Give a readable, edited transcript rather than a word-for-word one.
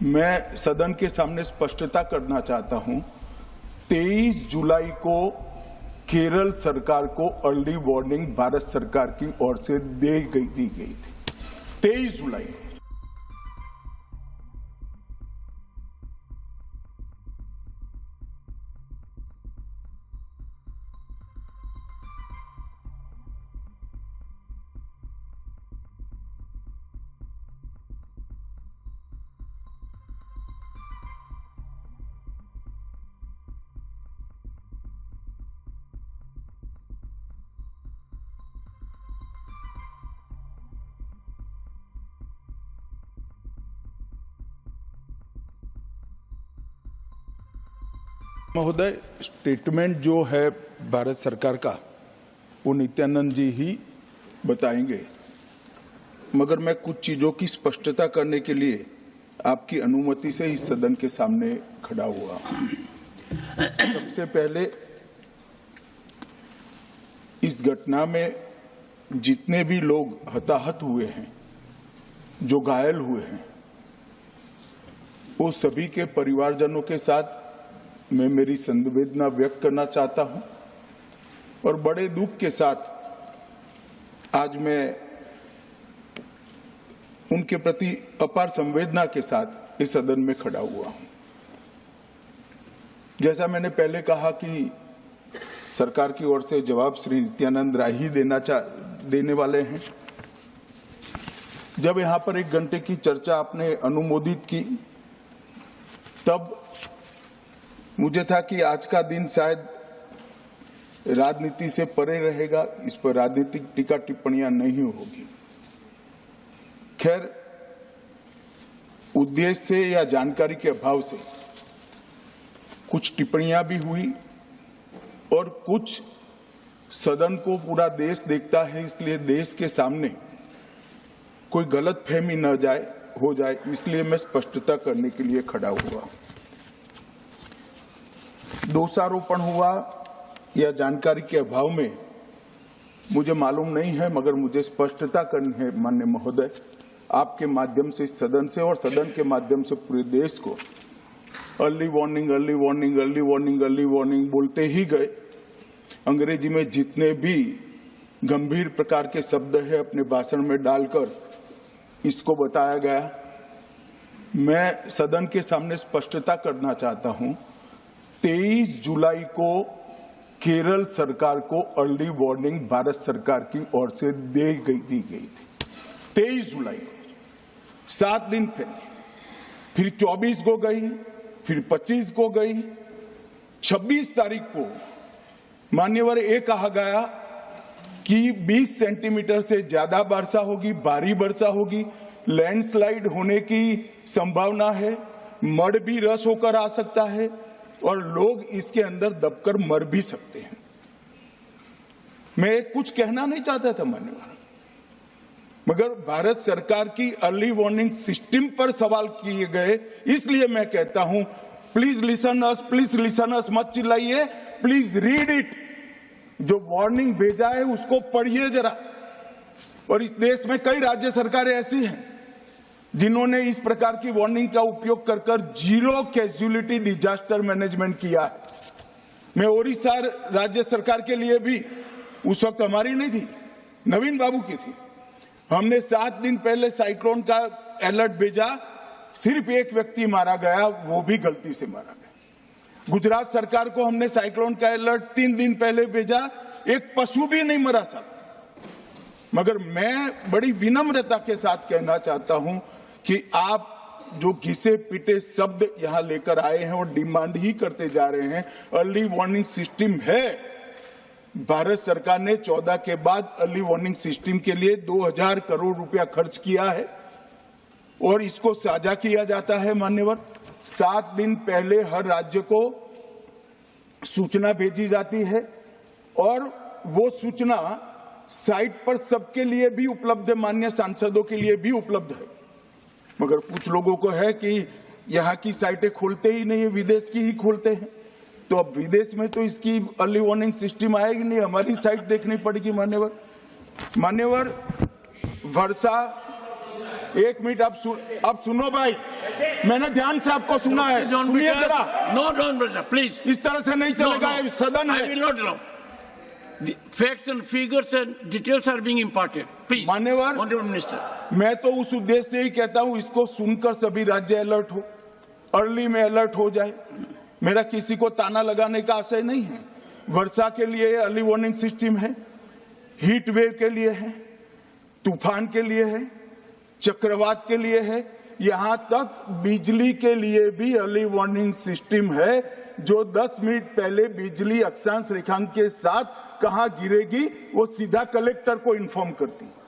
मैं सदन के सामने स्पष्टता करना चाहता हूं, 23 जुलाई को केरल सरकार को अर्ली वार्निंग भारत सरकार की ओर से दी गई थी। 23 जुलाई को। महोदय, स्टेटमेंट जो है भारत सरकार का वो नित्यानंद जी ही बताएंगे, मगर मैं कुछ चीजों की स्पष्टता करने के लिए आपकी अनुमति से इस सदन के सामने खड़ा हुआ। सबसे पहले इस घटना में जितने भी लोग हताहत हुए हैं, जो घायल हुए हैं, वो सभी के परिवारजनों के साथ मैं मेरी संवेदना व्यक्त करना चाहता हूं और बड़े दुख के साथ आज मैं उनके प्रति अपार संवेदना के साथ इस सदन में खड़ा हुआ हूं। जैसा मैंने पहले कहा कि सरकार की ओर से जवाब श्री नित्यानंद राय ही देने वाले हैं। जब यहां पर 1 घंटे की चर्चा आपने अनुमोदित की, तब मुझे था कि आज का दिन शायद राजनीति से परे रहेगा, इस पर राजनीतिक टीका टिप्पणियां नहीं होगी। खैर, उद्देश्य से या जानकारी के अभाव से कुछ टिप्पणियां भी हुई और कुछ सदन को पूरा देश देखता है, इसलिए देश के सामने कोई गलतफहमी न हो जाए, इसलिए मैं स्पष्टता करने के लिए खड़ा हुआ। दोषारोपण हुआ या जानकारी के अभाव में मुझे मालूम नहीं है, मगर मुझे स्पष्टता करनी है माननीय महोदय, आपके माध्यम से सदन से और सदन के माध्यम से पूरे देश को। Early warning, early warning, early warning, early warning बोलते ही गए। अंग्रेजी में जितने भी गंभीर प्रकार के शब्द है अपने भाषण में डालकर इसको बताया गया। मैं सदन के सामने स्पष्टता करना चाहता हूं, 23 जुलाई को केरल सरकार को अर्ली वार्निंग भारत सरकार की ओर से दी गई थी। 23 जुलाई को, 7 दिन पहले, फिर 24 को गई, फिर 25 को गई, 26 तारीख को मान्यवर ये कहा गया कि 20 सेंटीमीटर से ज्यादा वर्षा होगी, भारी वर्षा होगी, लैंडस्लाइड होने की संभावना है, मड भी रस होकर आ सकता है और लोग इसके अंदर दबकर मर भी सकते हैं। मैं कुछ कहना नहीं चाहता था मान्यवर, मगर भारत सरकार की अर्ली वार्निंग सिस्टम पर सवाल किए गए, इसलिए मैं कहता हूं please listen us, please listen अस, मत चिल्लाइए, प्लीज रीड इट। जो वार्निंग भेजा है उसको पढ़िए जरा। और इस देश में कई राज्य सरकारें ऐसी हैं जिन्होंने इस प्रकार की वार्निंग का उपयोग कर जीरो कैजुअलिटी डिजास्टर मैनेजमेंट किया है। मैं ओडिशा राज्य सरकार के लिए भी, उस वक्त हमारी नहीं थी, नवीन बाबू की थी, हमने 7 दिन पहले साइक्लोन का अलर्ट भेजा, सिर्फ 1 व्यक्ति मारा गया, वो भी गलती से मारा गया। गुजरात सरकार को हमने साइक्लोन का अलर्ट 3 दिन पहले भेजा, एक पशु भी नहीं मरा साहब। मगर मैं बड़ी विनम्रता के साथ कहना चाहता हूं कि आप जो घिसे पिटे शब्द यहां लेकर आए हैं और डिमांड ही करते जा रहे हैं, अर्ली वार्निंग सिस्टम है। भारत सरकार ने 14 के बाद अर्ली वार्निंग सिस्टम के लिए 2000 करोड़ रुपया खर्च किया है और इसको साझा किया जाता है मान्यवर। 7 दिन पहले हर राज्य को सूचना भेजी जाती है और वो सूचना साइट पर सबके लिए भी उपलब्ध है, माननीय सांसदों के लिए भी उपलब्ध है। मगर कुछ लोगों को है कि यहाँ की साइटें खोलते ही नहीं है, विदेश की ही खोलते हैं। तो अब विदेश में तो इसकी अर्ली वार्निंग सिस्टम आएगी नहीं, हमारी साइट देखनी पड़ेगी मान्यवर। वर्षा, 1 मिनट आप सुनो भाई। मैंने ध्यान से आपको सुना है, सुनिए जरा। नो डोंट प्लीज, इस तरह से नहीं चलेगा, ये सदन I है। will not allow. The facts and figures and details are being imparted. Please, मान्यवर, Honorable Minister. मैं तो उस उद्देश्य से ही कहता हूं इसको सुनकर सभी राज्य अलर्ट हो, अर्ली में अलर्ट हो जाए। मेरा किसी को ताना लगाने का आशय नहीं है। वर्षा के लिए अर्ली वार्निंग सिस्टम है, हीट वेव के लिए है, तूफान के लिए है, चक्रवात के लिए है, यहां तक बिजली के लिए भी अर्ली वार्निंग सिस्टम है, जो 10 मिनट पहले बिजली अक्षांश रेखांक के साथ कहां गिरेगी वो सीधा कलेक्टर को इन्फॉर्म करती है।